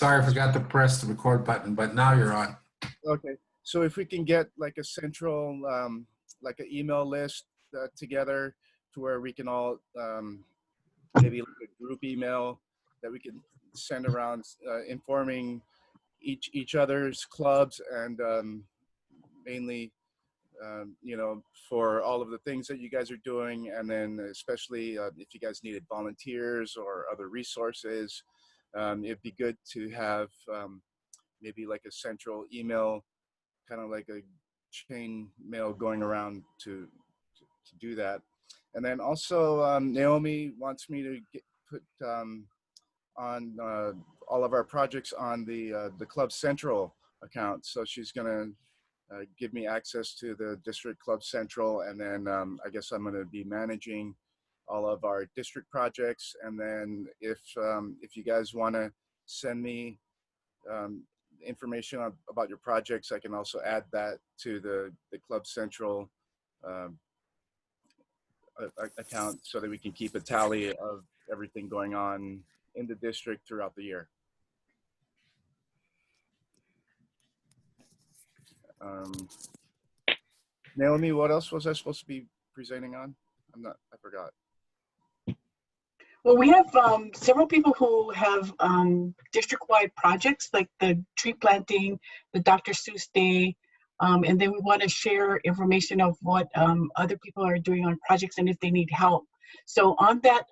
Sorry, I forgot to press the record button, but now you're on. Okay, so if we can get like a central, like an email list together to where we can all, maybe like a group email that we can send around, informing each other's clubs and mainly, you know, for all of the things that you guys are doing, and then especially if you guys needed volunteers or other resources, it'd be good to have maybe like a central email, kind of like a chain mail going around to do that. And then also Naomi wants me to put on all of our projects on the Club Central account. So she's gonna give me access to the District Club Central, and then I guess I'm gonna be managing all of our district projects. And then if you guys wanna send me information about your projects, I can also add that to the Club Central account so that we can keep a tally of everything going on in the district throughout the year. Naomi, what else was I supposed to be presenting on? I forgot. Well, we have several people who have district-wide projects like the tree planting, the Dr. Seuss Day, and then we want to share information of what other people are doing on projects and if they need help. So on that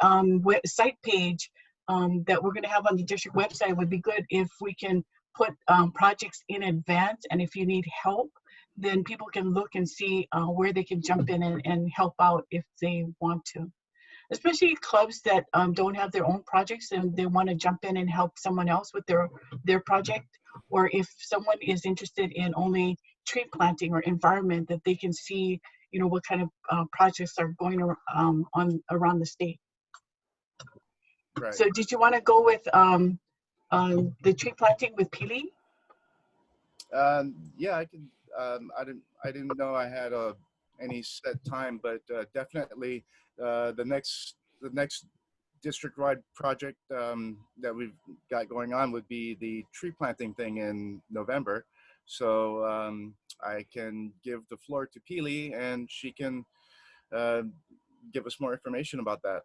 site page that we're going to have on the district website, would be good if we can put projects in advance, and if you need help, then people can look and see where they can jump in and help out if they want to. Especially clubs that don't have their own projects and they want to jump in and help someone else with their project, or if someone is interested in only tree planting or environment, that they can see, you know, what kind of projects are going around the state. Right. So did you want to go with the tree planting with Pili? Yeah, I can. I didn't know I had any set time, but definitely the next district-wide project that we've got going on would be the tree planting thing in November. So I can give the floor to Pili, and she can give us more information about that.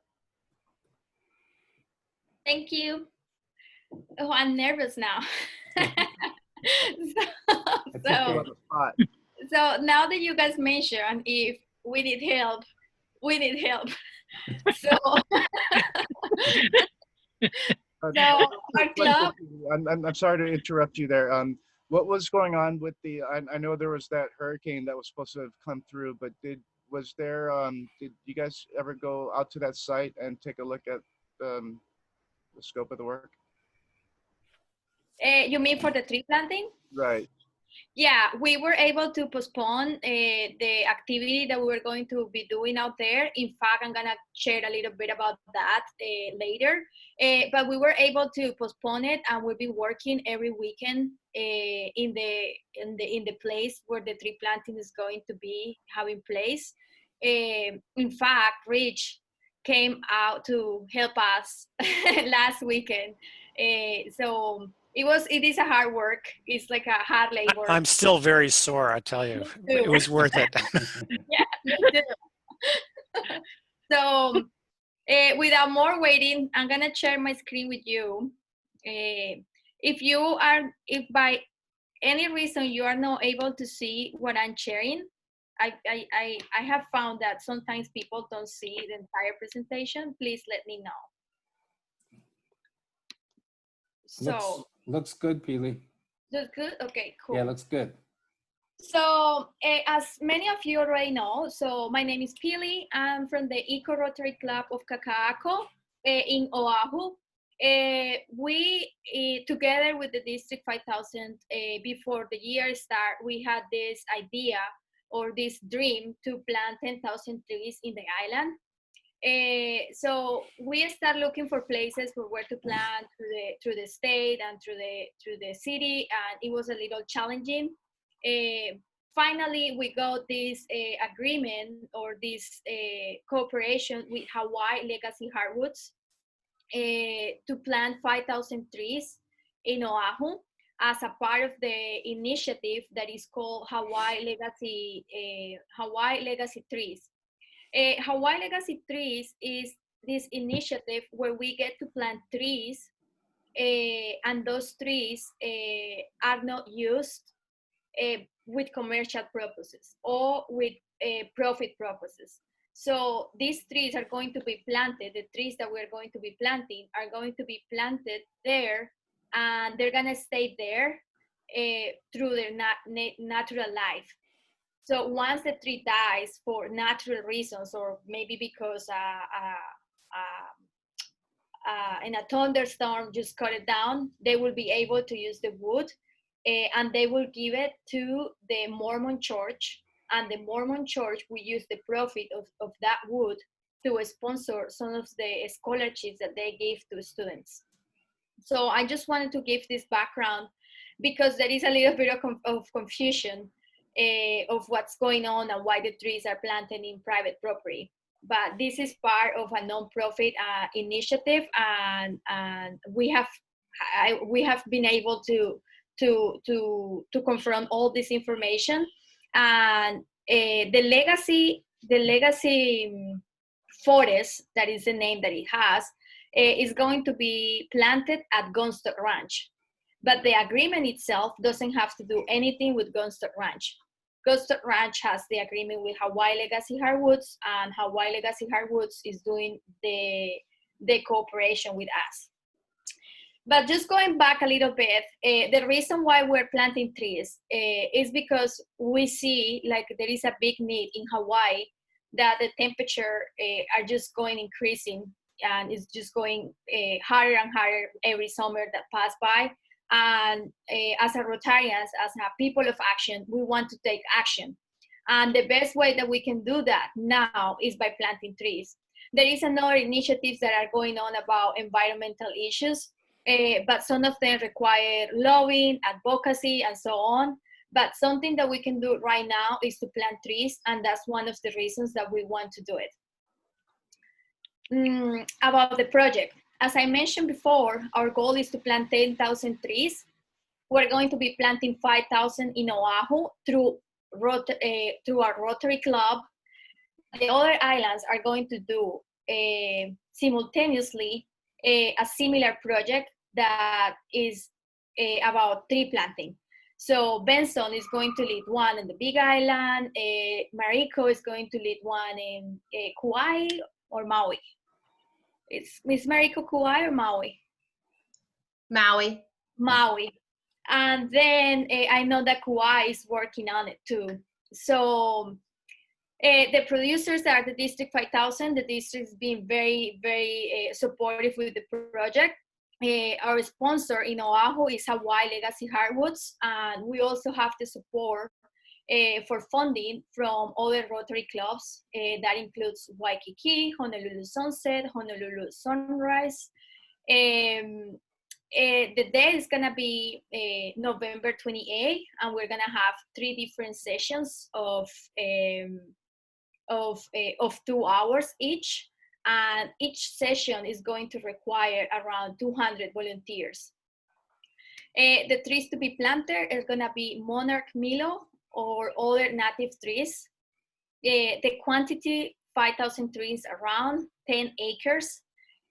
Thank you. Oh, I'm nervous now. So now that you guys mentioned if we need help, we need help. So, so our club. I'm sorry to interrupt you there. What was going on with the? I know there was that hurricane that was supposed to have come through, but did you guys ever go out to that site and take a look at the scope of the work? You mean for the tree planting? Right. Yeah, we were able to postpone the activity that we were going to be doing out there. In fact, I'm gonna share a little bit about that later. But we were able to postpone it, and we'll be working every weekend in the place where the tree planting is going to be having place. In fact, Rich came out to help us last weekend. So it is a hard work. It's like a hard labor. I'm still very sore, I tell you. It was worth it. Yeah, me too. So without more waiting, I'm gonna share my screen with you. If by any reason you are not able to see what I'm sharing, I have found that sometimes people don't see the entire presentation. Please let me know. So looks good, Pili. Looks good? Okay, cool. Yeah, looks good. So as many of you already know, so my name is Pili. I'm from the Eco Rotary Club of Kaka'ako in Oahu. We, together with the District 5000, before the year start, we had this idea or this dream to plant 10,000 trees in the island. So we start looking for places for where to plant through the state and through the city, and it was a little challenging. Finally, we got this agreement or this cooperation with Hawaii Legacy Hardwoods to plant 5,000 trees in Oahu as a part of the initiative that is called Hawai'i Legacy Trees. Hawai'i Legacy Trees is this initiative where we get to plant trees, and those trees are not used with commercial purposes or with profit purposes. So these trees are going to be planted, the trees that we're going to be planting are going to be planted there, and they're gonna stay there through their natural life. So once the tree dies for natural reasons, or maybe because in a thunderstorm just cut it down, they will be able to use the wood, and they will give it to the Mormon church, and the Mormon church will use the profit of that wood to sponsor some of the scholarships that they give to students. So I just wanted to give this background because there is a little bit of confusion of what's going on and why the trees are planted in private property. But this is part of a nonprofit initiative, and we have been able to confront all this information. And the legacy forest, that is the name that it has, is going to be planted at Gunstock Ranch. But the agreement itself doesn't have to do anything with Gunstock Ranch. Gunstock Ranch has the agreement with Hawai'i Legacy Hardwoods, and Hawai'i Legacy Hardwoods is doing the cooperation with us. But just going back a little bit, the reason why we're planting trees is because we see like there is a big need in Hawaii, that the temperature are just going increasing, and it's just going harder and harder every summer that pass by. And as a Rotarians, as a people of action, we want to take action. And the best way that we can do that now is by planting trees. There is another initiatives that are going on about environmental issues, but some of them require lobbying, advocacy, and so on. But something that we can do right now is to plant trees, and that's one of the reasons that we want to do it. About the project. As I mentioned before, our goal is to plant 10,000 trees. We're going to be planting 5,000 in Oahu through our Rotary Club. The other islands are going to do simultaneously a similar project that is about tree planting. So Benson is going to lead one in the Big Island. Mariko is going to lead one in Kauai or Maui. Is Mariko Kauai or Maui? Maui. Maui. And then I know that Kauai is working on it too. So the producers are the District 5000. The district has been very, very supportive with the project. Our sponsor in Oahu is Hawai'i Legacy Hardwoods, and we also have the support for funding from other Rotary clubs. That includes Waikiki, Honolulu Sunset, Honolulu Sunrise. The date is gonna be November 28th, and we're gonna have 3 different sessions of 2 hours each. And each session is going to require around 200 volunteers. The trees to be planted are gonna be monarch milo or other native trees. The quantity, 5,000 trees around 10 acres.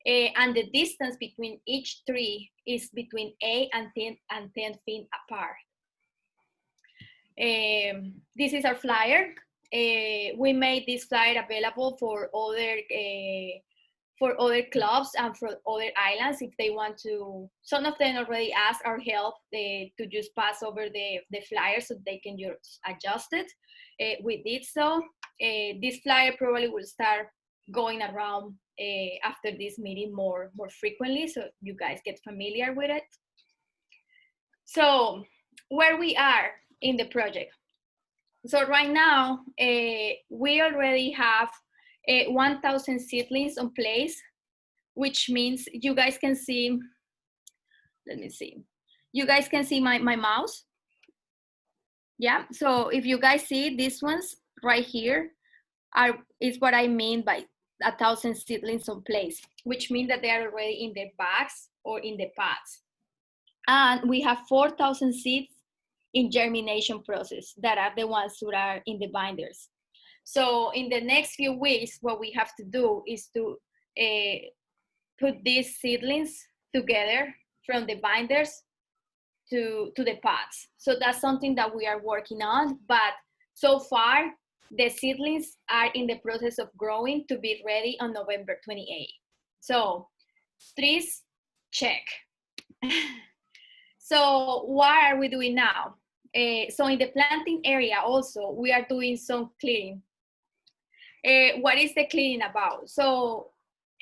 And the distance between each tree is between 8 and 10 feet apart. This is our flyer. We made this flyer available for other clubs and for other islands if they want to. Some of them already asked our help to just pass over the flyer so they can just adjust it. We did so. This flyer probably will start going around after this meeting more frequently, so you guys get familiar with it. So where we are in the project. So right now, we already have 1,000 seedlings on place, which means you guys can see, let me see. You guys can see my mouse. Yeah, so if you guys see these ones right here is what I mean by 1,000 seedlings on place, which means that they are already in their bags or in the pots. And we have 4,000 seeds in germination process that are the ones that are in the binders. So in the next few weeks, what we have to do is to put these seedlings together from the binders to the pots. So that's something that we are working on, but so far the seedlings are in the process of growing to be ready on November 28th. So trees, check. So what are we doing now? So in the planting area also, we are doing some clearing. What is the clearing about? So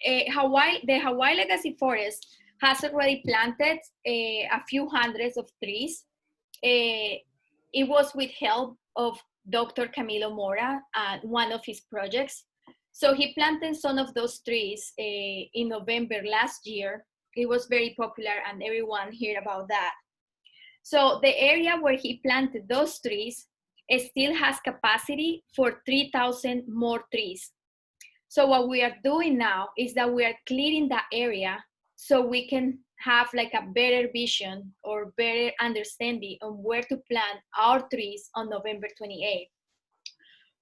the Hawai'i Legacy Forest has already planted a few hundreds of trees. It was with help of Dr. Camilo Mora and one of his projects. So he planted some of those trees in November last year. It was very popular and everyone heard about that. So the area where he planted those trees still has capacity for 3,000 more trees. So what we are doing now is that we are clearing that area so we can have like a better vision or better understanding on where to plant our trees on November 28th.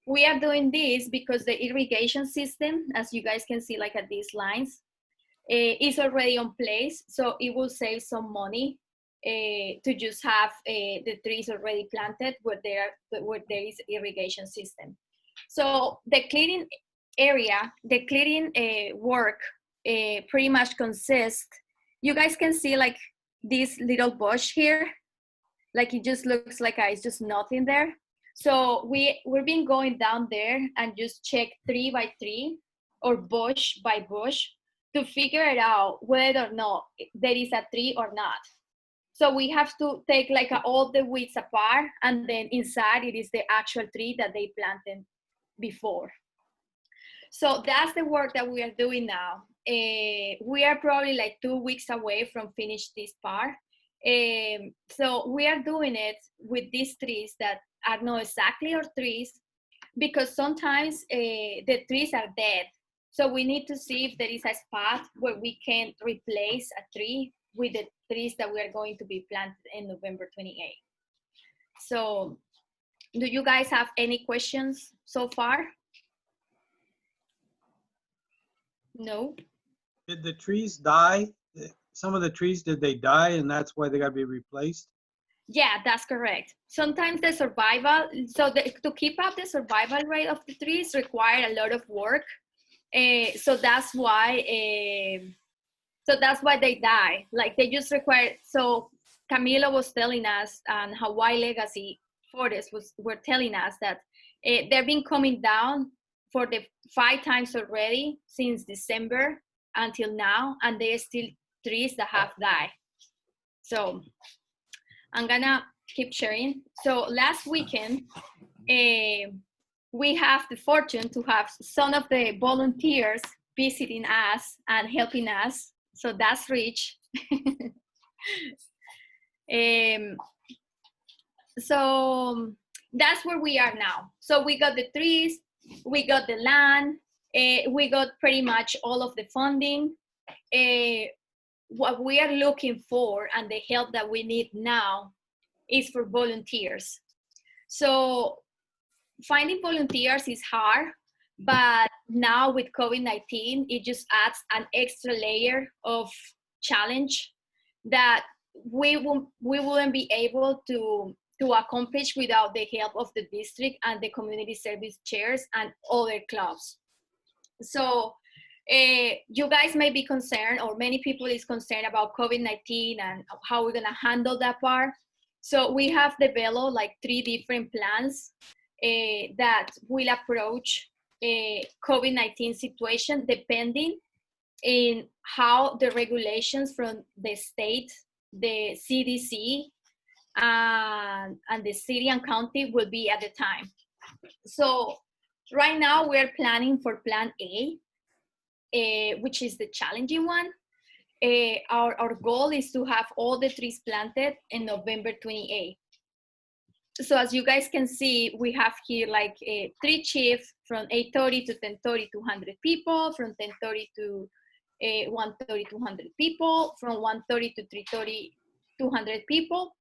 We are doing this because the irrigation system, as you guys can see like at these lines, is already on place. So it will save some money to just have the trees already planted where there is irrigation system. So the clearing area, the clearing work pretty much consists, you guys can see like this little bush here, like it just looks like it's just nothing there. So we've been going down there and just check tree by tree or bush by bush to figure it out whether or not there is a tree or not. So we have to take like all the weeds apart, and then inside it is the actual tree that they planted before. So that's the work that we are doing now. We are probably like 2 weeks away from finish this part. So we are doing it with these trees that are not exactly our trees, because sometimes the trees are dead. So we need to see if there is a spot where we can replace a tree with the trees that we are going to be planted in November 28th. So do you guys have any questions so far? No? Did the trees die? Some of the trees, did they die and that's why they got to be replaced? Yeah, that's correct. Sometimes the survival, to keep up the survival rate of the trees require a lot of work. So that's why they die. Like they just require, so Camilo was telling us, and Hawai'i Legacy Forest were telling us that they've been coming down for the 5 times already since December until now, and there are still trees that have died. So I'm gonna keep sharing. So last weekend, we have the fortune to have some of the volunteers visiting us and helping us. So that's rich. So that's where we are now. So we got the trees, we got the land, we got pretty much all of the funding. What we are looking for and the help that we need now is for volunteers. So finding volunteers is hard, but now with COVID-19, it just adds an extra layer of challenge that we wouldn't be able to accomplish without the help of the district and the community service chairs and other clubs. So you guys may be concerned, or many people is concerned about COVID-19 and how we're gonna handle that part. So we have developed like 3 different plans that will approach a COVID-19 situation depending in how the regulations from the state, the CDC, and the city and county will be at the time. So right now we're planning for plan A, which is the challenging one. Our goal is to have all the trees planted in November 28th. So as you guys can see, we have here like 3 shifts from 8:30 to 10:30 to 100 people, from 10:30 to 1:30 to 100 people, from 1:30 to 3:30 200 people.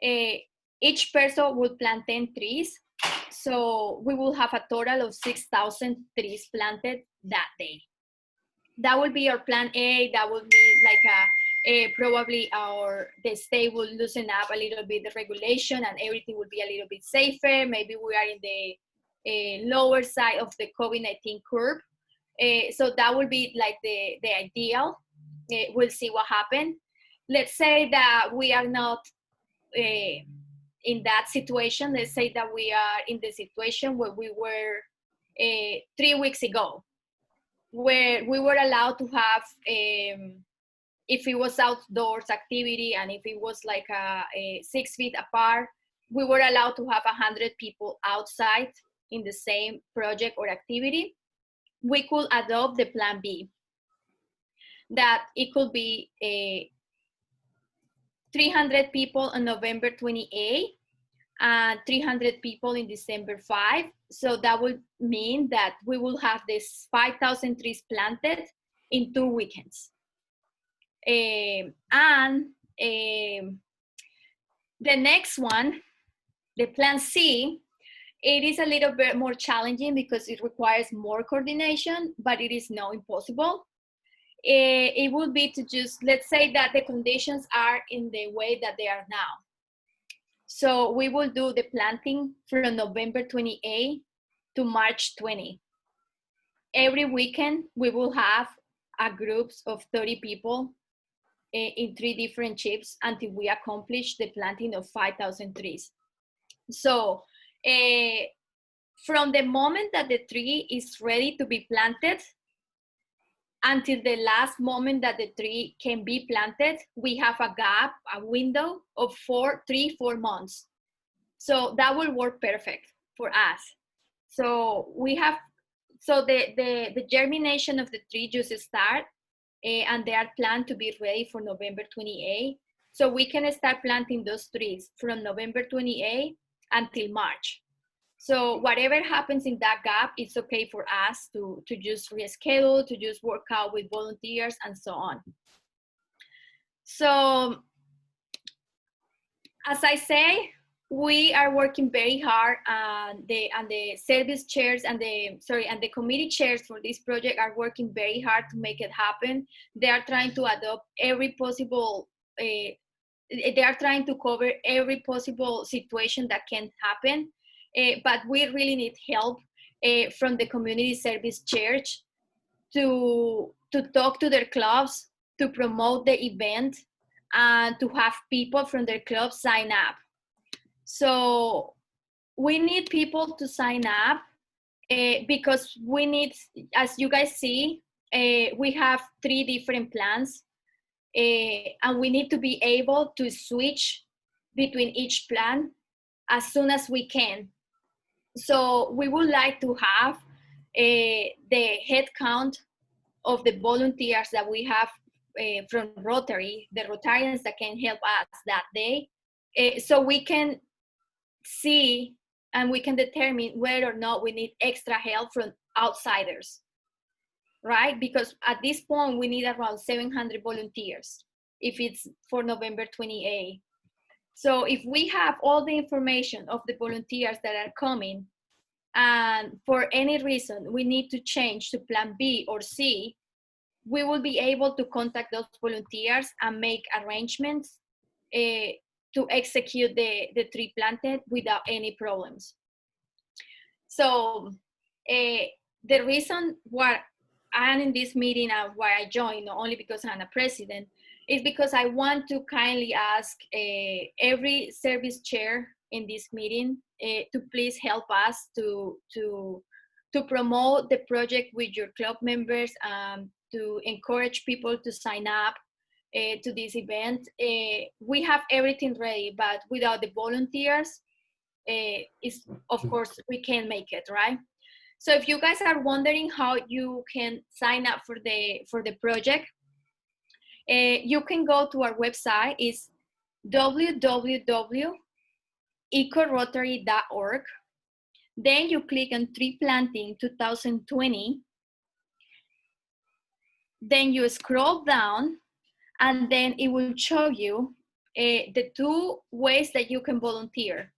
Each person will plant 10 trees. So we will have a total of 6,000 trees planted that day. That will be our plan A. That will be like probably the state will loosen up a little bit the regulation and everything will be a little bit safer. Maybe we are in the lower side of the COVID-19 curve. So that will be like the ideal. We'll see what happens. Let's say that we are not in that situation. Let's say that we are in the situation where we were 3 weeks ago, where we were allowed to have, if it was outdoors activity and if it was like a 6 feet apart, we were allowed to have 100 people outside in the same project or activity. We could adopt the plan B, that it could be 300 people on November 28 and 300 people in December 5. So that would mean that we will have this 5,000 trees planted in 2 weekends. The next one, the plan C, it is a little bit more challenging because it requires more coordination, but it is not impossible. It would be to just, let's say that the conditions are in the way that they are now. So we will do the planting from November 28 to March 20. Every weekend, we will have groups of 30 people in 3 different shifts until we accomplish the planting of 5,000 trees. So from the moment that the tree is ready to be planted until the last moment that the tree can be planted, we have a gap, a window of 4 months. So that will work perfect for us. So we have, so the germination of the tree just start, and they are planned to be ready for November 28. So we can start planting those trees from November 28 until March. So whatever happens in that gap, it's okay for us to just reschedule, to just work out with volunteers and so on. So as I say, we are working very hard, and the service chairs and the committee chairs for this project are working very hard to make it happen. They are trying to adopt every possible, they are trying to cover every possible situation that can happen. But we really need help from the community service church to talk to their clubs, to promote the event, and to have people from their clubs sign up. So we need people to sign up because we need, as you guys see, we have 3 different plans, and we need to be able to switch between each plan as soon as we can. So we would like to have the head count of the volunteers that we have from Rotary, the Rotarians that can help us that day, so we can see and we can determine whether or not we need extra help from outsiders, right? Because at this point, we need around 700 volunteers if it's for November 28. So if we have all the information of the volunteers that are coming, and for any reason we need to change to plan B or C, we will be able to contact those volunteers and make arrangements to execute the tree planted without any problems. So the reason why I'm in this meeting and why I joined, not only because I'm a president, is because I want to kindly ask every service chair in this meeting to please help us to promote the project with your club members, to encourage people to sign up to this event. We have everything ready, but without the volunteers, of course, we can't make it, right? So if you guys are wondering how you can sign up for the project, you can go to our website. It's www.ecorotary.org. Then you click on Tree Planting 2020. Then you scroll down, and then it will show you the two ways that you can volunteer.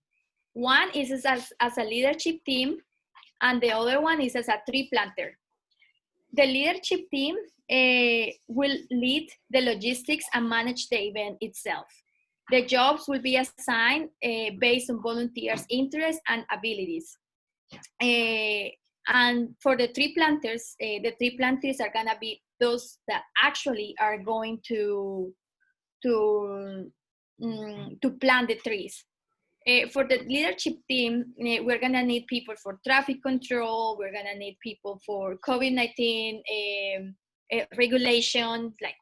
One is as a leadership team, and the other one is as a tree planter. The leadership team will lead the logistics and manage the event itself. The jobs will be assigned based on volunteers' interests and abilities. And for the tree planters are gonna be those that actually are going to plant the trees. For the leadership team, we're gonna need people for traffic control. We're gonna need people for COVID-19 regulation, like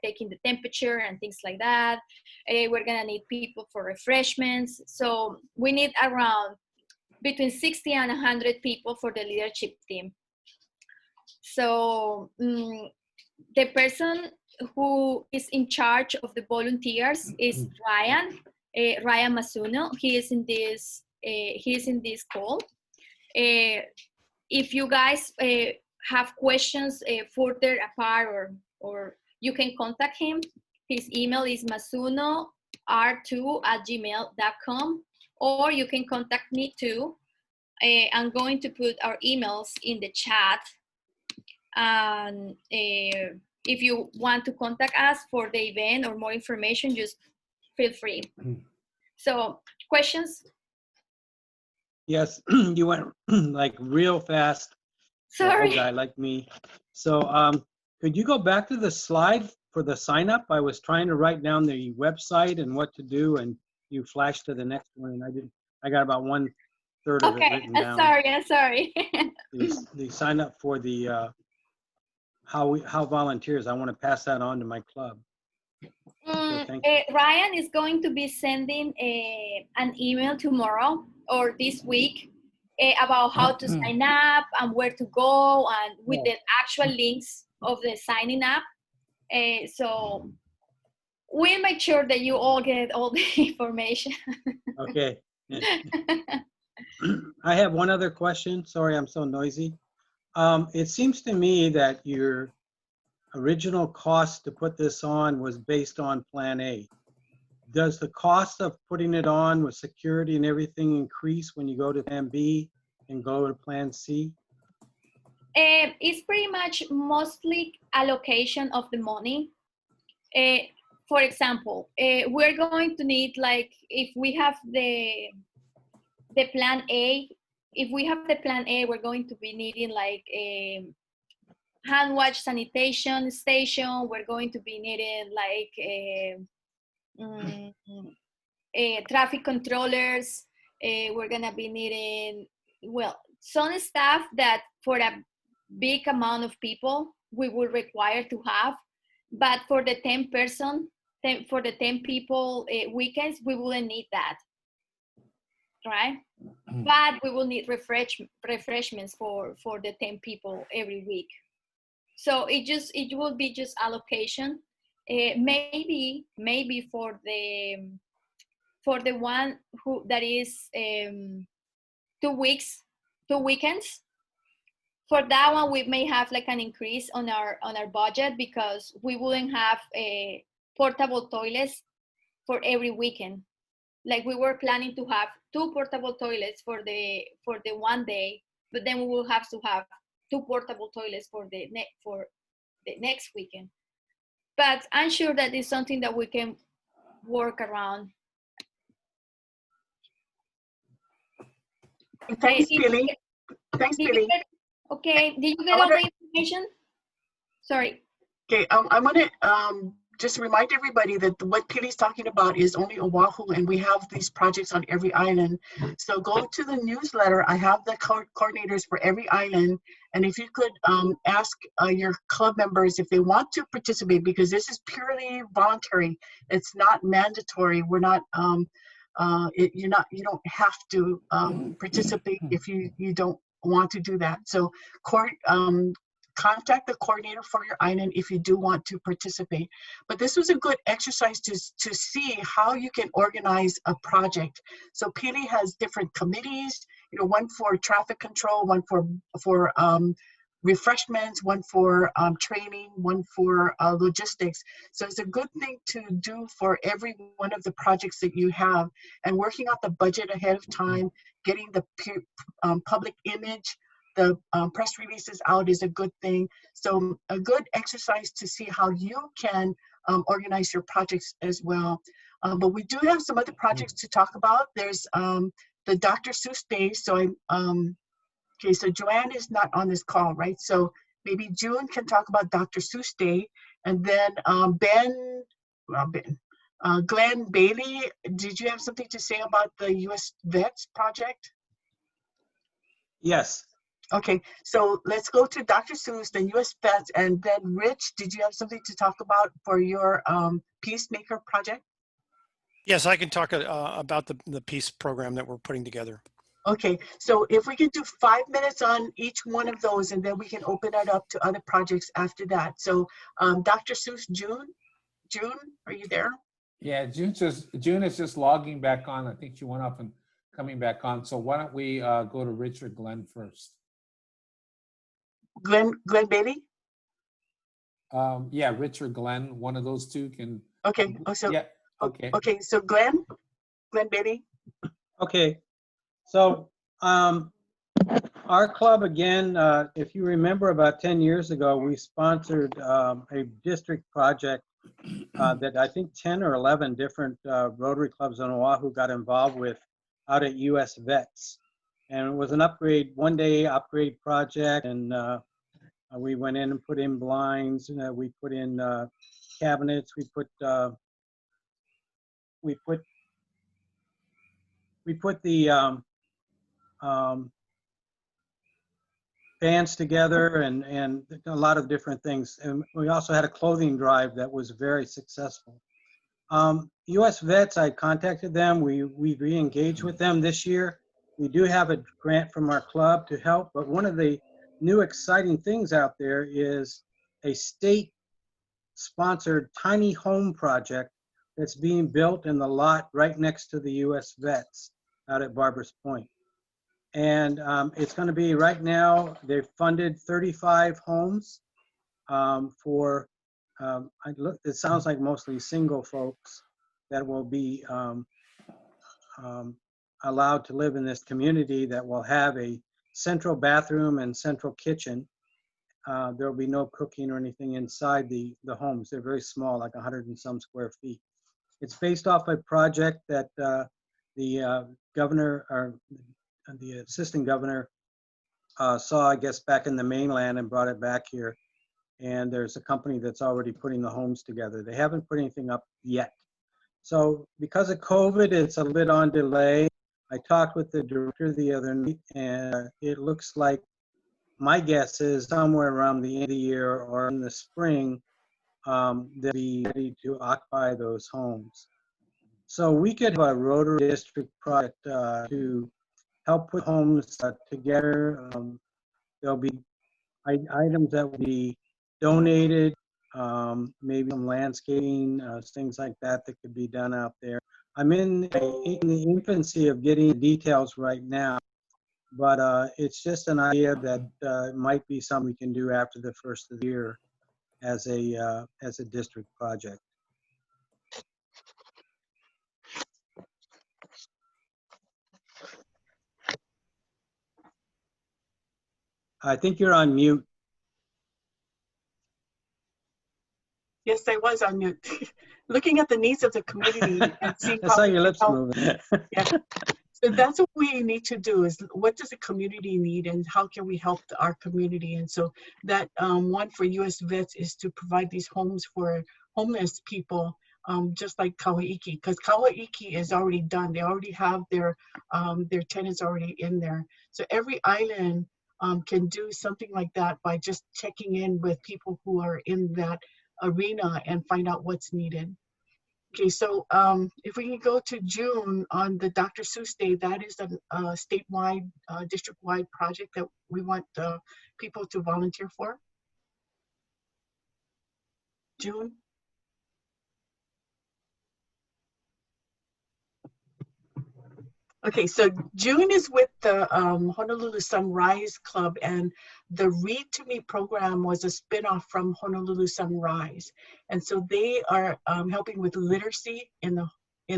taking the temperature and things like that. We're gonna need people for refreshments. So we need around between 60 and 100 people for the leadership team. So the person who is in charge of the volunteers is Ryan Masuno. He is in this call. If you guys have questions further apart, or you can contact him. His email is masuno r2@gmail.com, or you can contact me too. I'm going to put our emails in the chat. And if you want to contact us for the event or more information, just feel free. So, questions? Yes, you went like real fast. For Sorry. a guy like me. So could you go back to the slide for the sign up? I was trying to write down the website and what to do, and you flashed to the next one, and I got about 1/3 of it Okay, written down. I'm sorry. The sign up for the how volunteers. I want to pass that on to my club. So thank you. Ryan is going to be sending an email tomorrow or this week about how to sign up and where to go, and with the actual links of the signing up. So we'll make sure that you all get all the information. Okay. I have one other question. Sorry, I'm so noisy. It seems to me that your original cost to put this on was based on Plan A. Does the cost of putting it on with security and everything increase when you go to Plan B and go to Plan C? It's pretty much mostly allocation of the money. For example, we're going to need, like, if we have the Plan A, we're going to be needing like a hand wash sanitation station. We're going to be needing like traffic controllers. We're gonna be needing, well, some stuff that for a big amount of people we will require to have, but for the 10 people weekends, we wouldn't need that, right? But we will need refreshments for the 10 people every week. So it will be just allocation. Maybe for the one who that is 2 weekends. For that one, we may have like an increase on our budget, because we wouldn't have portable toilets for every weekend. Like, we were planning to have 2 portable toilets for the one day, but then we will have to have 2 portable toilets for the next weekend. But I'm sure that is something that we can work around. Thanks, Billy. Thanks, Billy. Okay, did you get all the information? Sorry. Okay, I'm gonna just remind everybody that what Pili's talking about is only Oahu, and we have these projects on every island. So go to the newsletter. I have the coordinators for every island, and if you could ask your club members if they want to participate, because this is purely voluntary. It's not mandatory. We're not. You don't have to participate if you don't want to do that. So contact the coordinator for your island if you do want to participate. But this was a good exercise to see how you can organize a project. So Pili has different committees, one for traffic control, one for refreshments, one for training, one for logistics. So it's a good thing to do for every one of the projects that you have, and working out the budget ahead of time, getting the public image, the press releases out is a good thing. So a good exercise to see how you can organize your projects as well. But we do have some other projects to talk about. There's the Dr. Seuss Day. So okay, so Joanne is not on this call, right? So maybe June can talk about Dr. Seuss Day, and then Glenn Bailey, did you have something to say about the U.S. Vets project? Yes. Okay, so let's go to Dr. Seuss, then U.S. Vets, and then Rich, did you have something to talk about for your Peacemaker project? Yes, I can talk about the peace program that we're putting together. Okay, so if we can do 5 minutes on each one of those, and then we can open it up to other projects after that. So Dr. Seuss, June, are you there? Yeah, June is just logging back on. I think she went off and coming back on. So why don't we go to Richard Glenn first? Glenn Bailey? Yeah, Richard Glenn, one of those two can. Okay, Yeah, okay. Okay, so Glenn Bailey? Okay. So our club, again, if you remember about 10 years ago, we sponsored a district project that I think 10 or 11 different Rotary clubs on Oahu got involved with out at US Vets. And it was an upgrade, one-day upgrade project. And we went in and put in blinds. We put in cabinets. We put the fans together and a lot of different things. And we also had a clothing drive that was very successful. US Vets, I contacted them. We re-engaged with them this year. We do have a grant from our club to help, but one of the new exciting things out there is a state-sponsored tiny home project that's being built in the lot right next to the US Vets out at Barbers Point. And it's going to be, right now, they've funded 35 homes for, it sounds like mostly single folks that will be allowed to live in this community, that will have a central bathroom and central kitchen. There will be no cooking or anything inside the homes. They're very small, like 100 and some square feet. It's based off a project that the governor, or the assistant governor, saw, I guess, back in the mainland and brought it back here. And there's a company that's already putting the homes together. They haven't put anything up yet. So because of COVID, it's a bit on delay. I talked with the director the other night, and it looks like, my guess is somewhere around the end of the year or in the spring, they'll be ready to occupy those homes. So we could have a Rotary District project to help put homes together. There'll be items that will be donated, maybe some landscaping, things like that that could be done out there. I'm in the infancy of getting the details right now, but it's just an idea that might be something we can do after the first of the year as a district project. I think you're on mute. Yes, I was on mute. Looking at the needs of the community and seeing I how saw we your can lips help. moving. Yeah. So that's what we need to do, is what does the community need and how can we help our community? And so that one for US Vets is to provide these homes for homeless people, just like Hawai'i, because Hawai'i is already done. They already have their tenants already in there. So every island can do something like that by just checking in with people who are in that arena and find out what's needed. Okay, so if we can go to June on the Dr. Seuss Day, that is a statewide, district-wide project that we want people to volunteer for. June? Okay, so June is with the Honolulu Sunrise Club, and the Read to Me program was a spinoff from Honolulu Sunrise, and so they are helping with literacy in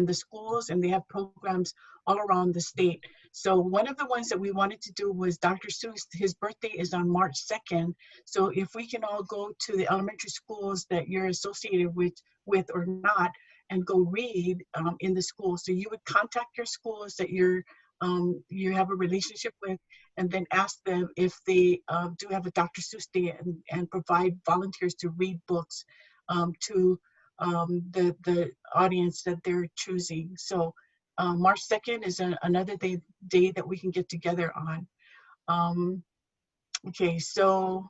the schools, and they have programs all around the state. So one of the ones that we wanted to do was Dr. Seuss. His birthday is on March 2nd, so if we can all go to the elementary schools that you're associated with or not, and go read in the school. So you would contact your schools that you have a relationship with, and then ask them if they do have a Dr. Seuss Day, and provide volunteers to read books to the audience that they're choosing. So March 2nd is another day that we can get together on. Okay, so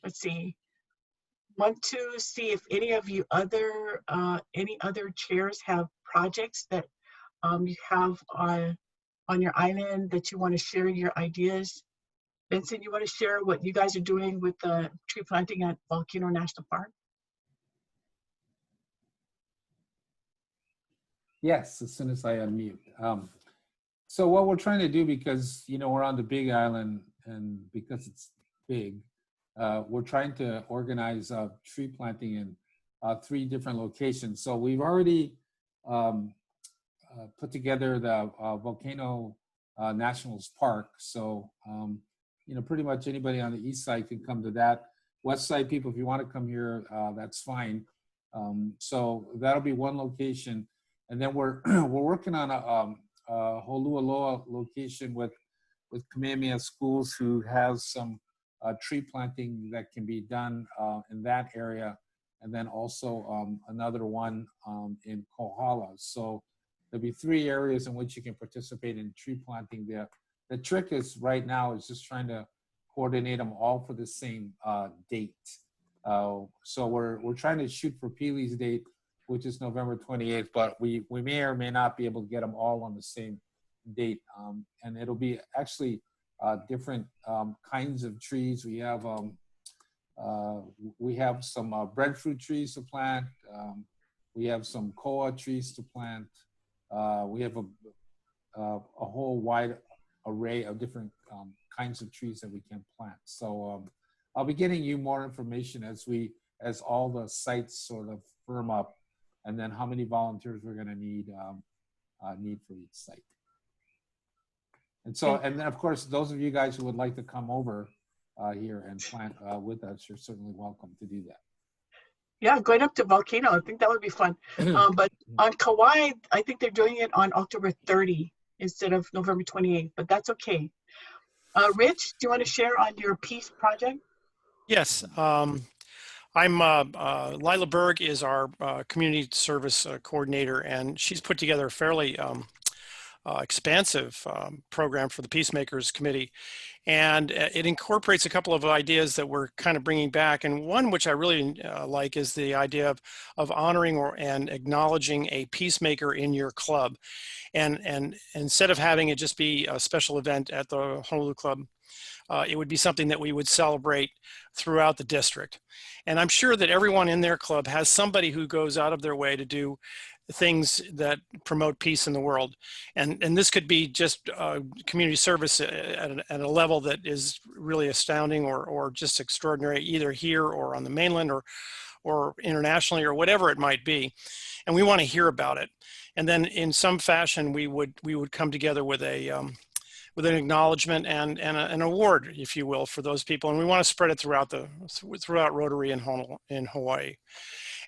let's see. Want to see if any of you any other chairs have projects that you have on your island that you want to share your ideas. Vincent, you want to share what you guys are doing with the tree planting at Volcano National Park? Yes, as soon as I unmute. So what we're trying to do, because we're on the Big Island, and because it's big, we're trying to organize tree planting in 3 different locations. So we've already put together the Volcano Nationals Park. So pretty much anybody on the east side can come to that. West side people, if you want to come here, that's fine. So that'll be one location, and then we're working on a Holualoa location with Kamehameha Schools, who has some tree planting that can be done in that area, and then also another one in Kohala. So there'll be 3 areas in which you can participate in tree planting. The trick is right now is just trying to coordinate them all for the same date. So we're trying to shoot for Peely's date, which is November 28th, but we may or may not be able to get them all on the same date. And it'll be actually different kinds of trees. We have some breadfruit trees to plant. We have some koa trees to plant. We have a whole wide array of different kinds of trees that we can plant. So I'll be getting you more information as all the sites sort of firm up, and then how many volunteers we're going to need for each site. And so, and then of course, those of you guys who would like to come over here and plant with us, you're certainly welcome to do that. Yeah, going up to Volcano, I think that would be fun. But on Kauai, I think they're doing it on October 30 instead of November 28th, but that's okay. Rich, do you want to share on your peace project? Yes. Lila Berg is our community service coordinator, and she's put together a fairly expansive program for the Peacemakers Committee. And it incorporates a couple of ideas that we're kind of bringing back. And one which I really like is the idea of honoring and acknowledging a peacemaker in your club. And instead of having it just be a special event at the Honolulu Club, it would be something that we would celebrate throughout the district. And I'm sure that everyone in their club has somebody who goes out of their way to do things that promote peace in the world. And this could be just community service at a level that is really astounding or just extraordinary, either here or on the mainland or internationally or whatever it might be. And we want to hear about it. And then in some fashion, we would come together with with an acknowledgement and an award, if you will, for those people. And we want to spread it throughout Rotary in Hawaii.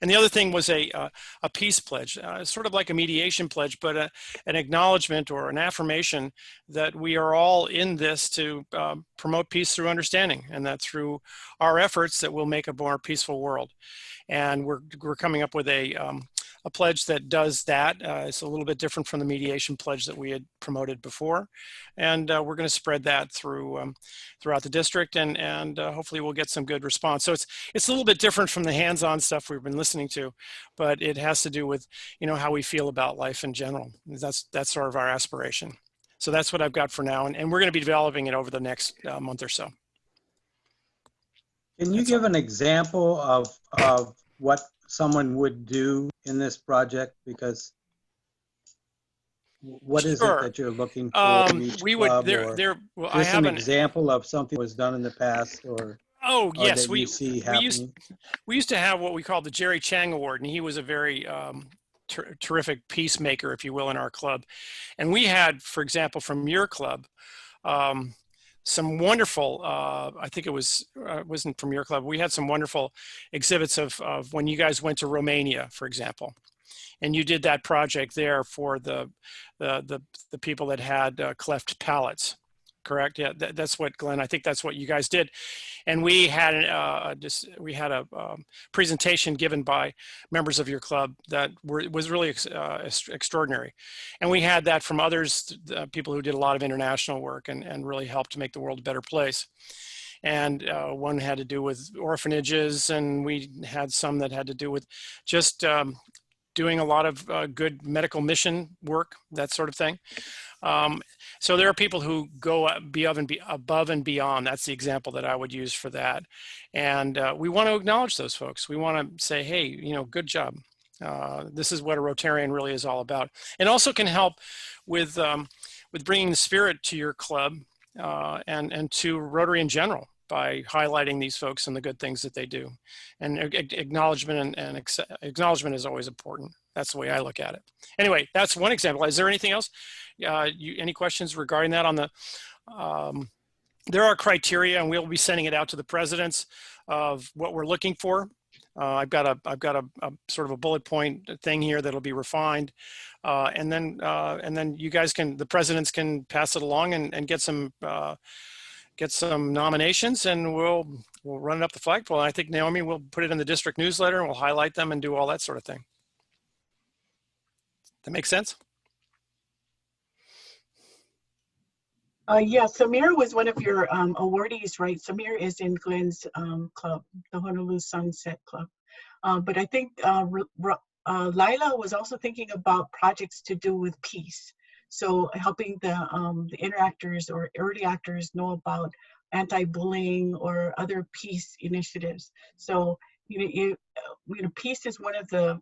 And the other thing was a peace pledge, sort of like a mediation pledge, but an acknowledgement or an affirmation that we are all in this to promote peace through understanding, and that through our efforts that we'll make a more peaceful world. And we're coming up with a pledge that does that. It's a little bit different from the mediation pledge that we had promoted before. And we're going to spread that throughout the district, and hopefully we'll get some good response. So it's a little bit different from the hands-on stuff we've been listening to, but it has to do with, how we feel about life in general. That's sort of our aspiration. So that's what I've got for now. And we're going to be developing it over the next month or so. Can you give an example of what someone would do in this project? Because What is it Sure. that you're looking for in each We would, club, or well, I just an haven't, example of something that was done in the past, oh, or yes, that you see we used, happening? we used to have what we called the Jerry Chang Award, and he was a very terrific peacemaker, if you will, in our club. And we had, for example, from your club, um, some wonderful, I think it wasn't from your club, we had some wonderful exhibits of when you guys went to Romania, for example. And you did that project there for the people that had cleft palates, correct? Yeah, that's what, Glenn, I think that's what you guys did. And we had a presentation given by members of your club that was really extraordinary. And we had that from others, people who did a lot of international work and really helped to make the world a better place. And one had to do with orphanages, and we had some that had to do with just doing a lot of good medical mission work, that sort of thing. So there are people who go above and beyond. That's the example that I would use for that. And we want to acknowledge those folks. We want to say, hey, good job. This is what a Rotarian really is all about. And also can help with bringing the spirit to your club and to Rotary in general, by highlighting these folks and the good things that they do. And acknowledgement and acknowledgement is always important. That's the way I look at it. Anyway, that's one example. Is there anything else? Any questions regarding that on the, there are criteria, and we'll be sending it out to the presidents of what we're looking for. I've got a sort of a bullet point thing here that'll be refined. And then you guys the presidents can pass it along and get some nominations, and we'll run it up the flagpole. And I think, Naomi, will put it in the district newsletter, and we'll highlight them and do all that sort of thing. That makes sense? Yeah, Samir was one of your awardees, right? Samir is in Glenn's club, the Honolulu Sunset Club. But I think Lila was also thinking about projects to do with peace. So helping the interactors or early actors know about anti-bullying or other peace initiatives. So peace is one of the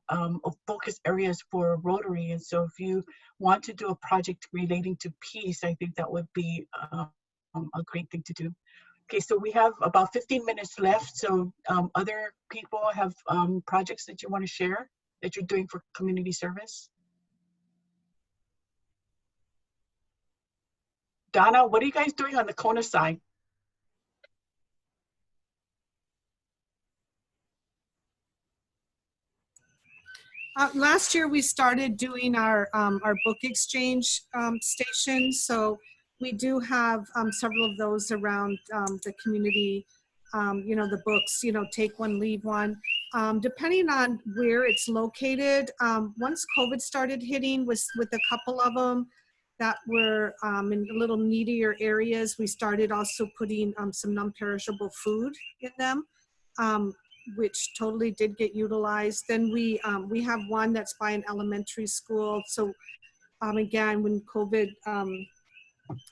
focus areas for Rotary, and so if you want to do a project relating to peace, I think that would be a great thing to do. Okay, so we have about 15 minutes left. So other people have projects that you want to share that you're doing for community service? Donna, what are you guys doing on the Kona side? Last year, we started doing our book exchange stations. So we do have several of those around the community, the books, take one, leave one. Depending on where it's located, once COVID started hitting with a couple of them that were in a little needier areas, we started also putting some non-perishable food in them. Which totally did get utilized. Then we have one that's by an elementary school. So again, when COVID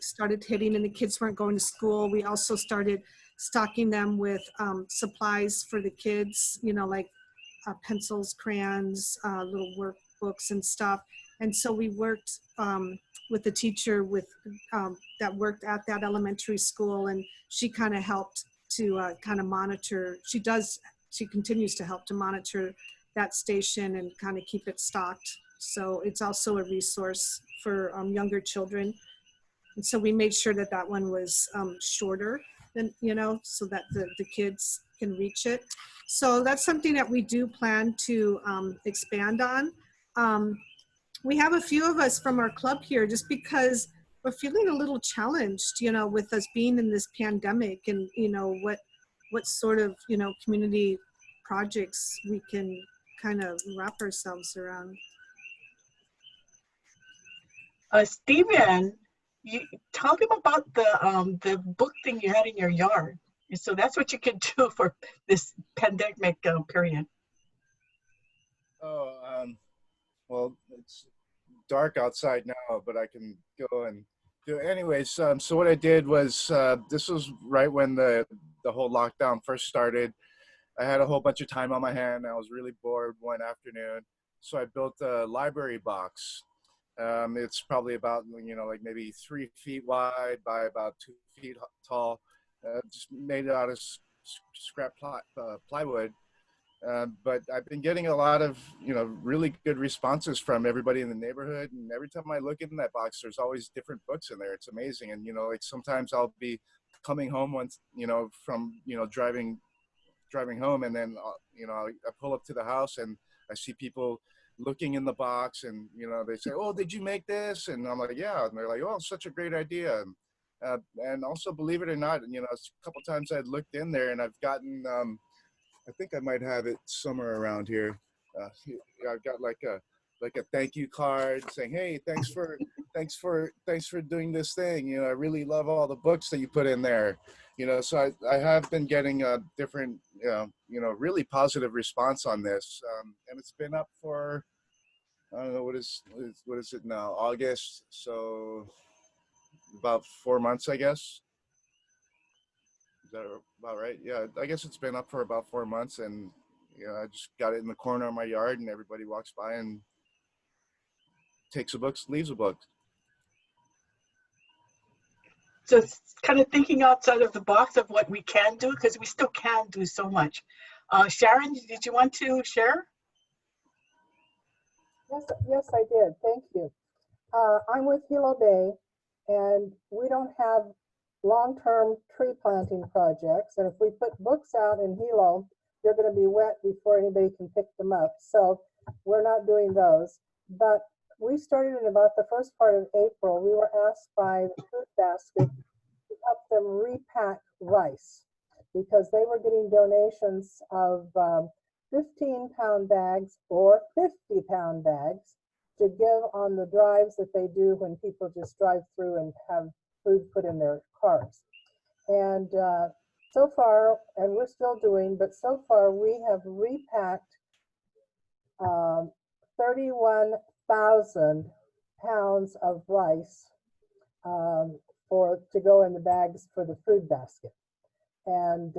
started hitting and the kids weren't going to school, we also started stocking them with supplies for the kids, like pencils, crayons, little workbooks and stuff. And so we worked with the teacher that worked at that elementary school, and she kind of helped to kind of monitor. She continues to help to monitor that station and kind of keep it stocked. So it's also a resource for younger children. And so we made sure that one was shorter than, so that the kids can reach it. So that's something that we do plan to expand on. We have a few of us from our club here just because we're feeling a little challenged, with us being in this pandemic and, what sort of, community projects we can kind of wrap ourselves around. Steven, you tell them about the book thing you had in your yard. And so that's what you can do for this pandemic period. Oh, well, it's dark outside now, but I can go and do it. Anyways, so what I did was, this was right when the whole lockdown first started. I had a whole bunch of time on my hand. I was really bored one afternoon. So I built a library box. It's probably about, like maybe 3 feet wide by about 2 feet tall, just made out of scrap plywood. But I've been getting a lot of, really good responses from everybody in the neighborhood. And every time I look in that box, there's always different books in there. It's amazing. And, like sometimes I'll be coming home once, from, driving home, and then, I pull up to the house and I see people looking in the box, and, they say, "Oh, did you make this?" And I'm like, "Yeah." And they're like, "Oh, such a great idea." And also, believe it or not, a couple times I looked in there and I've gotten, I think I might have it somewhere around here. I've got like a thank you card saying, "Hey, thanks for doing this thing. I really love all the books that you put in there." So I have been getting a different, really positive response on this, and it's been up for, I don't know, what is it now? August, so about 4 months, I guess. Is that about right? Yeah, I guess it's been up for about 4 months, and I just got it in the corner of my yard, and everybody walks by and takes a book, leaves a book. So it's kind of thinking outside of the box of what we can do, because we still can do so much. Sharon, did you want to share? Yes, I did. Thank you. I'm with Hilo Bay, and we don't have long-term tree planting projects. And if we put books out in Hilo, they're going to be wet before anybody can pick them up. So we're not doing those. But we started in about the first part of April. We were asked by the Food Basket to help them repack rice, because they were getting donations of 15-pound bags or 50-pound bags to give on the drives that they do when people just drive through and have food put in their cars. And so far, and we're still doing, but so far we have repacked 31,000 pounds of rice to go in the bags for the Food Basket. And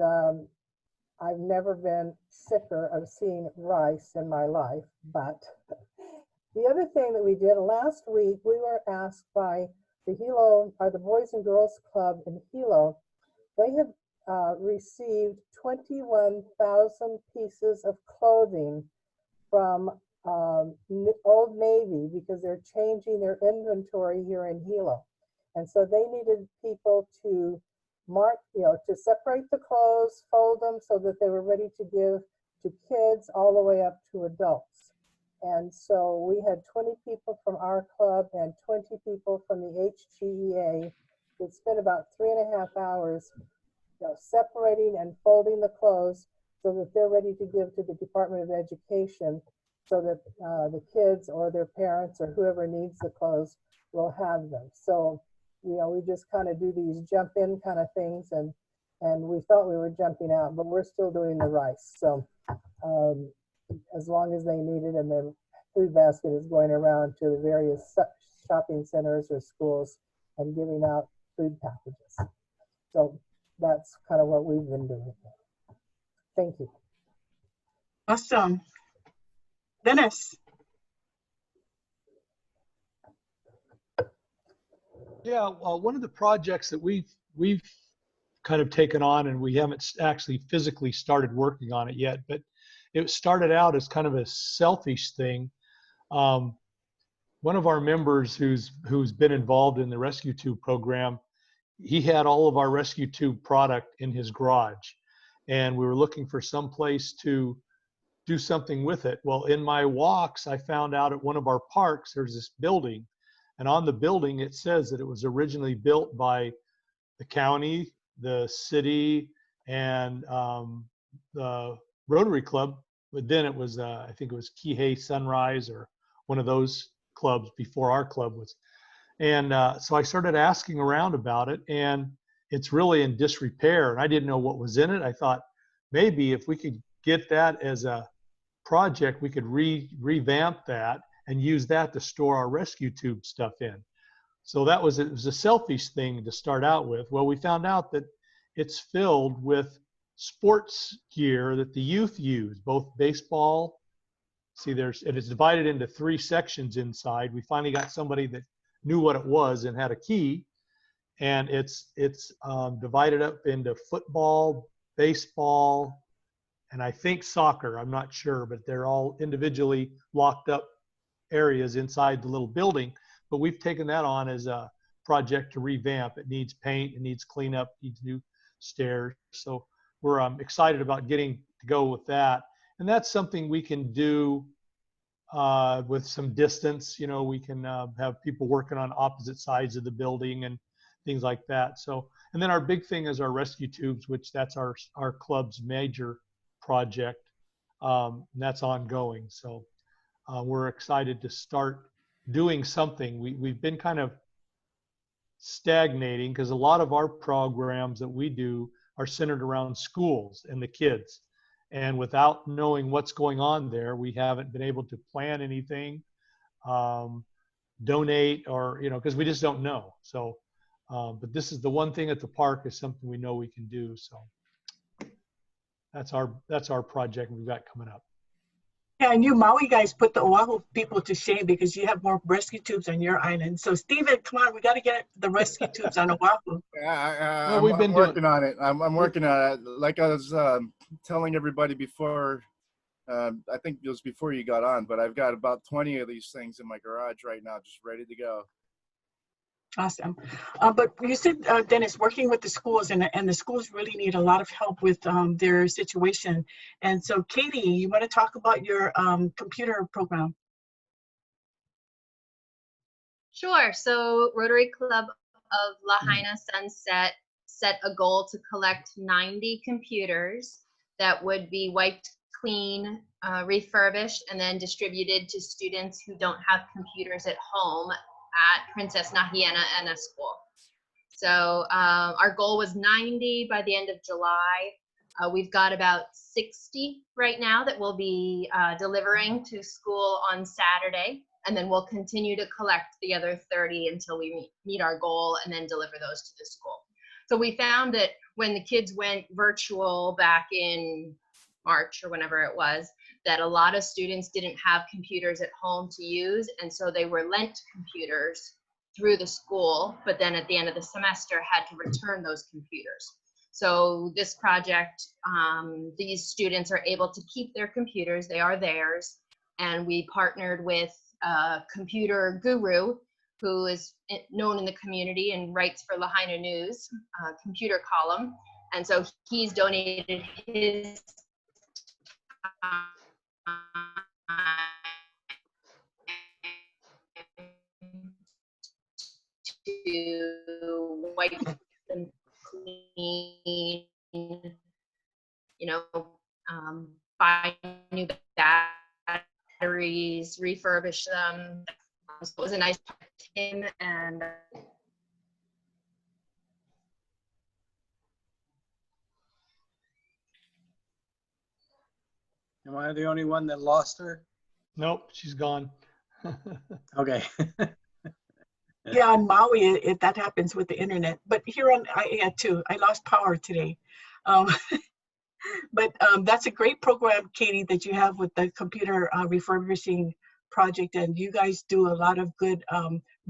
I've never been sicker of seeing rice in my life. But the other thing that we did last week, we were asked by the Boys and Girls Club in Hilo. They have received 21,000 pieces of clothing from Old Navy, because they're changing their inventory here in Hilo. And so they needed people to mark, to separate the clothes, fold them so that they were ready to give to kids all the way up to adults. And so we had 20 people from our club and 20 people from the HGEA. It spent about 3.5 hours separating and folding the clothes so that they're ready to give to the Department of Education, so that the kids or their parents or whoever needs the clothes will have them. So we just kind of do these jump in kind of things, and we thought we were jumping out, but we're still doing the rice. So as long as they need it, and the Food Basket is going around to the various shopping centers or schools and giving out food packages. So that's kind of what we've been doing. Thank you. Awesome. Dennis. Yeah, well, one of the projects that we've kind of taken on, and we haven't actually physically started working on it yet, but it started out as kind of a selfish thing. One of our members who's been involved in the Rescue Tube program, he had all of our Rescue Tube product in his garage, and we were looking for some place to do something with it. Well, in my walks, I found out at one of our parks, there's this building, and on the building, it says that it was originally built by the county, the city, and the Rotary Club. But then it was, I think it was Kihei Sunrise, or one of those clubs before our club was. And so I started asking around about it, and it's really in disrepair. And I didn't know what was in it. I thought maybe if we could get that as a project, we could revamp that and use that to store our Rescue Tube stuff in. So it was a selfish thing to start out with. Well, we found out that it's filled with sports gear that the youth use, both baseball see, and it's divided into 3 sections inside. We finally got somebody that knew what it was and had a key, and it's divided up into football, baseball, and I think soccer. I'm not sure, but they're all individually locked up areas inside the little building. But we've taken that on as a project to revamp. It needs paint, it needs cleanup, it needs new stairs. So we're excited about getting to go with that. And that's something we can do with some distance. You know, we can have people working on opposite sides of the building and things like that. So, and then our big thing is our rescue tubes, which that's our club's major project. And that's ongoing. So we're excited to start doing something. We've been kind of stagnating because a lot of our programs that we do are centered around schools and the kids. And without knowing what's going on there, we haven't been able to plan anything, donate, or, you know, because we just don't know. So, but this is the one thing at the park is something we know we can do. So that's our project we've got coming up. Yeah, and you Maui guys put the Oahu people to shame because you have more rescue tubes on your island. So Stephen, come on, we got to get the rescue tubes on Oahu. Yeah, Well, I'm working on it. I'm working on it. Like I was telling everybody before, I think it was before you got on, but I've got about 20 of these things in my garage right now, just ready to go. Awesome. But you said, Dennis, working with the schools, and the schools really need a lot of help with their situation. And so, Katie, you want to talk about your computer program? Sure. So Rotary Club of Lahaina Sunset set a goal to collect 90 computers that would be wiped clean, refurbished, and then distributed to students who don't have computers at home at Princess Nahiena NS School. So our goal was 90 by the end of July. We've got about 60 right now that we'll be delivering to school on Saturday, and then we'll continue to collect the other 30 until we meet our goal and then deliver those to the school. So we found that when the kids went virtual back in March or whenever it was, that a lot of students didn't have computers at home to use, and so they were lent computers through the school, but then at the end of the semester had to return those computers. So this project, these students are able to keep their computers, they are theirs, and we partnered with a computer guru who is known in the community and writes for Lahaina News, computer column, and so he's donated his to wipe them clean, you know, buy new batteries, refurbish them. So it was a nice part to him, and Am I the only one that lost her? Nope, she's gone. Okay. Yeah, on Maui, that happens with the internet. But here on IAEA too, I lost power today. But that's a great program, Katie, that you have with the computer refurbishing project, and you guys do a lot of good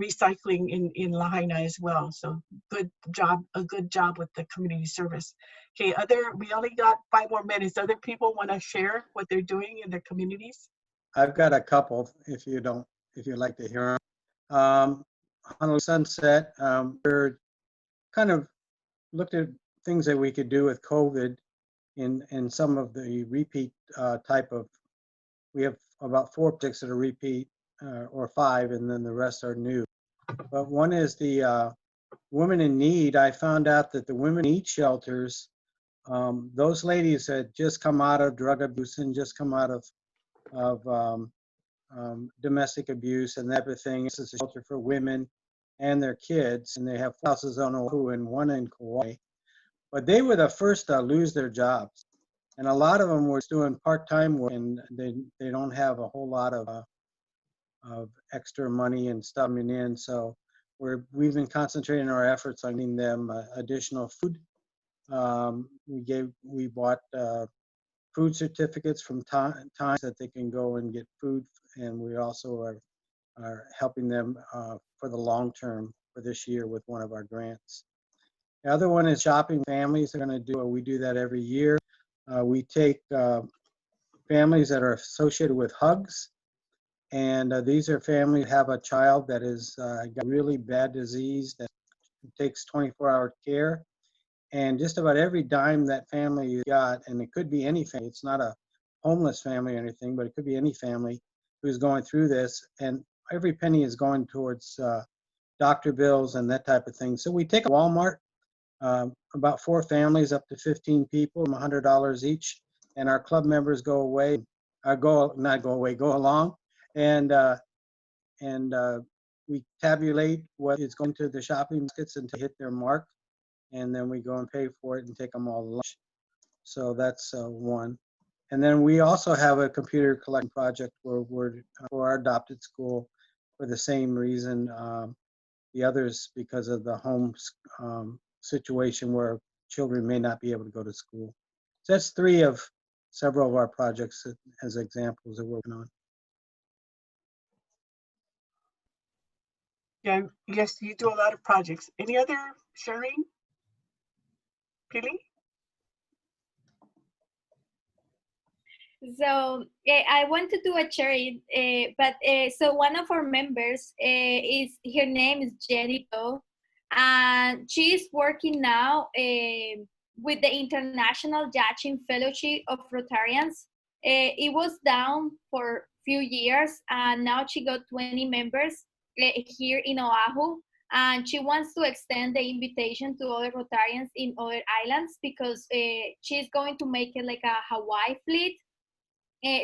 recycling in Lahaina as well. So good job, a good job with the community service. Okay, we only got 5 more minutes. Other people want to share what they're doing in their communities? I've got a couple, if you'd like to hear them. Honolulu Sunset, we're kind of looked at things that we could do with COVID in some of the repeat type of, we have about 4 projects that are repeat or 5, and then the rest are new. But one is the Women in Need. I found out that the Women in Need shelters, those ladies had just come out of drug abuse and just come out of domestic abuse and that type of thing. This is a shelter for women and their kids, and they have houses on Oahu and 1 in Kauai. But they were the first to lose their jobs, and a lot of them were doing part-time work, and they don't have a whole lot of extra money and stuff coming in. So we've been concentrating our efforts on getting them additional food. We bought food certificates from times that they can go and get food. And we also are helping them for the long term for this year with one of our grants. The other one is shopping families are going to do. We do that every year. We take families that are associated with hugs. And these are families that have a child that is got really bad disease that takes 24-hour care. And just about every dime that family got, and it could be any family, it's not a homeless family or anything, but it could be any family who's going through this. And every penny is going towards doctor bills and that type of thing. So we take a Walmart, about 4 families up to 15 people, $100 each. And our club members go away, go along. And we tabulate what is going to the shopping baskets until hit their mark, and then we go and pay for it and take them all to lunch. So that's one. And then we also have a computer collection project where we're for our adopted school for the same reason. The others because of the home situation where children may not be able to go to school. So that's 3 of several of our projects as examples that we're working on. Yeah, yes, you do a lot of projects. Any other sharing? Pili? So I want to do a charity, but so one of our members is, her name is Jenny Doe, and she's working now with the International Judging Fellowship of Rotarians. It was down for a few years, and now she got 20 members here in Oahu, and she wants to extend the invitation to other Rotarians in other islands because she's going to make it like a Hawaii fleet.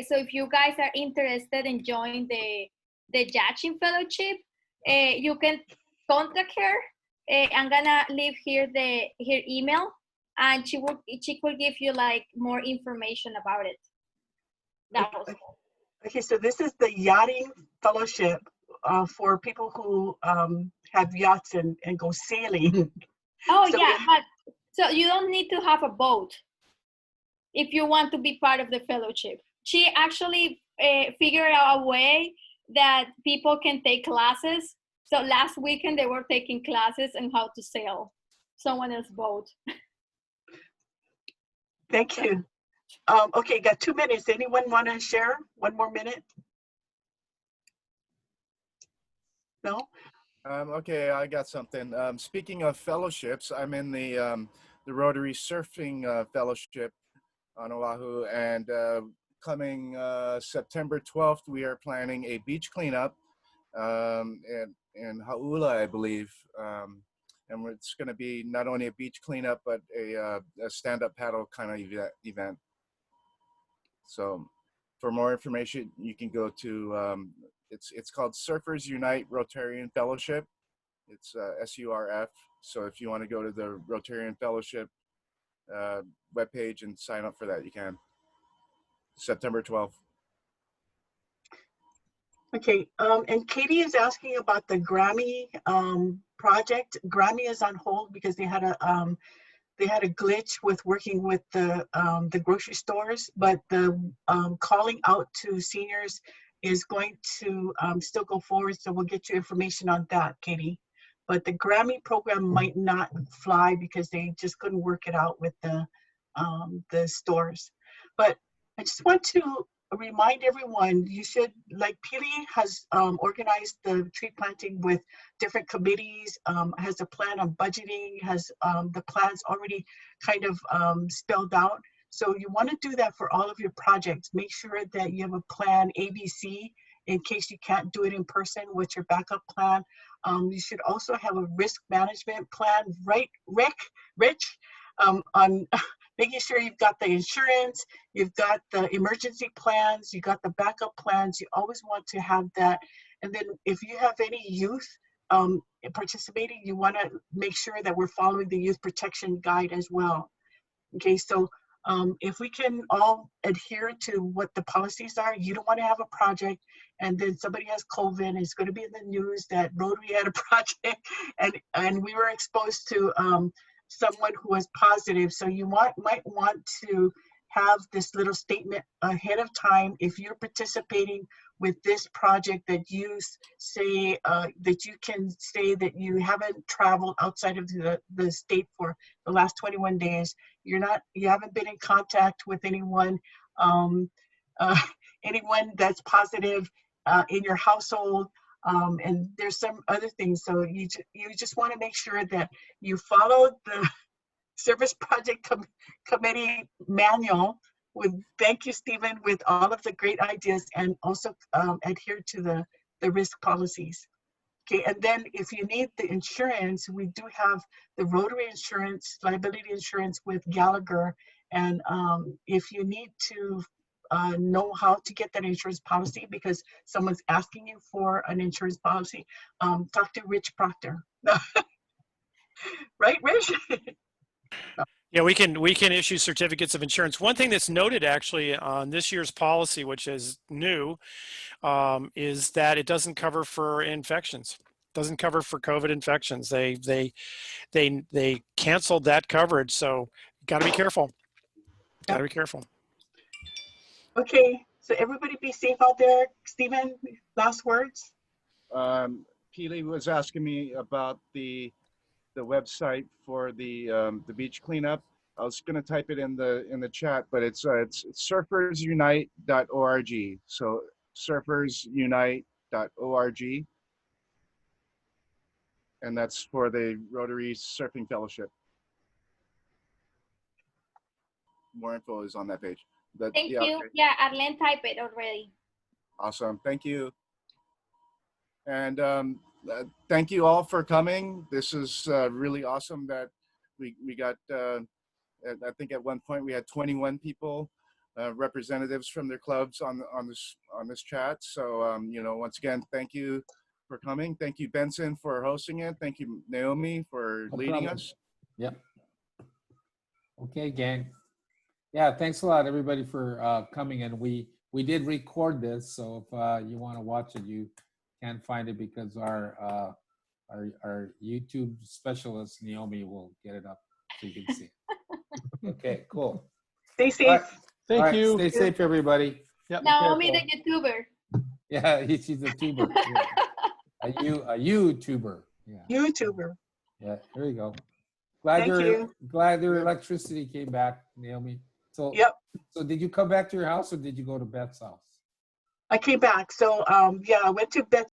So if you guys are interested in joining the judging fellowship, you can contact her. I'm gonna leave here her email, and she will give you like more information about it. That was all. Okay, so this is the yachting fellowship for people who have yachts and go sailing. Oh So yeah, but so you don't need to have a boat if you want to be part of the fellowship. She actually figured out a way that people can take classes. So last weekend they were taking classes on how to sail someone else's boat. Thank you. Okay, got 2 minutes. Anyone want to share 1 more minute? No? Okay, I got something. Speaking of fellowships, I'm in the Rotary Surfing Fellowship on Oahu, and coming September 12th, we are planning a beach cleanup in Hauula, I believe. And it's going to be not only a beach cleanup, but a stand-up paddle kind of event. So for more information, you can go to, it's called Surfers Unite Rotarian Fellowship. It's SURF. So if you want to go to the Rotarian Fellowship webpage and sign up for that, you can. September 12th. Okay, and Katie is asking about the Grammy project. Grammy is on hold because they had a glitch with working with the grocery stores, but the calling out to seniors is going to still go forward. So we'll get you information on that, Katie. But the Grammy program might not fly because they just couldn't work it out with the stores. But I just want to remind everyone, you should, like Pili has organized the tree planting with different committees, has a plan on budgeting, has the plans already kind of spelled out. So you want to do that for all of your projects. Make sure that you have a plan ABC in case you can't do it in person. What's your backup plan? You should also have a risk management plan, right, Rich, on making sure you've got the insurance, you've got the emergency plans, you got the backup plans. You always want to have that. And then if you have any youth participating, you want to make sure that we're following the youth protection guide as well. Okay, so if we can all adhere to what the policies are, you don't want to have a project and then somebody has COVID and it's going to be in the news that Rotary had a project and we were exposed to someone who was positive. So you might want to have this little statement ahead of time. If you're participating with this project, that you say that you can say that you haven't traveled outside of the state for the last 21 days. You haven't been in contact with anyone, anyone that's positive in your household. And there's some other things. So you just want to make sure that you follow the Service Project Committee manual with, thank you, Stephen, with all of the great ideas, and also adhere to the risk policies. Okay, and then if you need the insurance, we do have the Rotary insurance, liability insurance with Gallagher. And if you need to know how to get that insurance policy because someone's asking you for an insurance policy, talk to Rich Proctor. Right, Rich? Yeah, we can issue certificates of insurance. One thing that's noted actually on this year's policy, which is new, is that it doesn't cover for infections. Doesn't cover for COVID infections. They canceled that coverage, so got to be careful. Got to be careful. Okay, so everybody be safe out there. Stephen, last words. Keely was asking me about the website for the beach cleanup. I was going to type it in the chat, but it's surfersunite.org. So surfersunite.org, and that's for the Rotary Surfing Fellowship. More info is on that page. But, Thank yeah, you. okay. Yeah, Arlene typed it already. Awesome. Thank you. And thank you all for coming. This is really awesome that we got, I think at one point we had 21 people, representatives from their clubs on this chat. So, you know, once again, thank you for coming. Thank you, Benson, for hosting it. Thank you, Naomi, for leading us. Yep. Okay, gang. Yeah, thanks a lot, everybody, for coming. And we did record this, so if you want to watch it, you can find it because our YouTube specialist Naomi will get it up so you can see it. Okay, cool. Stay safe. All right. Thank All right, you. Stay safe, everybody. Yep. Naomi, the Careful. YouTuber. Yeah, she's a tuber. Yeah. A YouTuber. Yeah. YouTuber. Yeah. Here you go. Glad Thank you. your electricity came back, Naomi. So Yep. So did you come back to your house or did you go to Beth's house? I came back. So yeah, I went to Beth's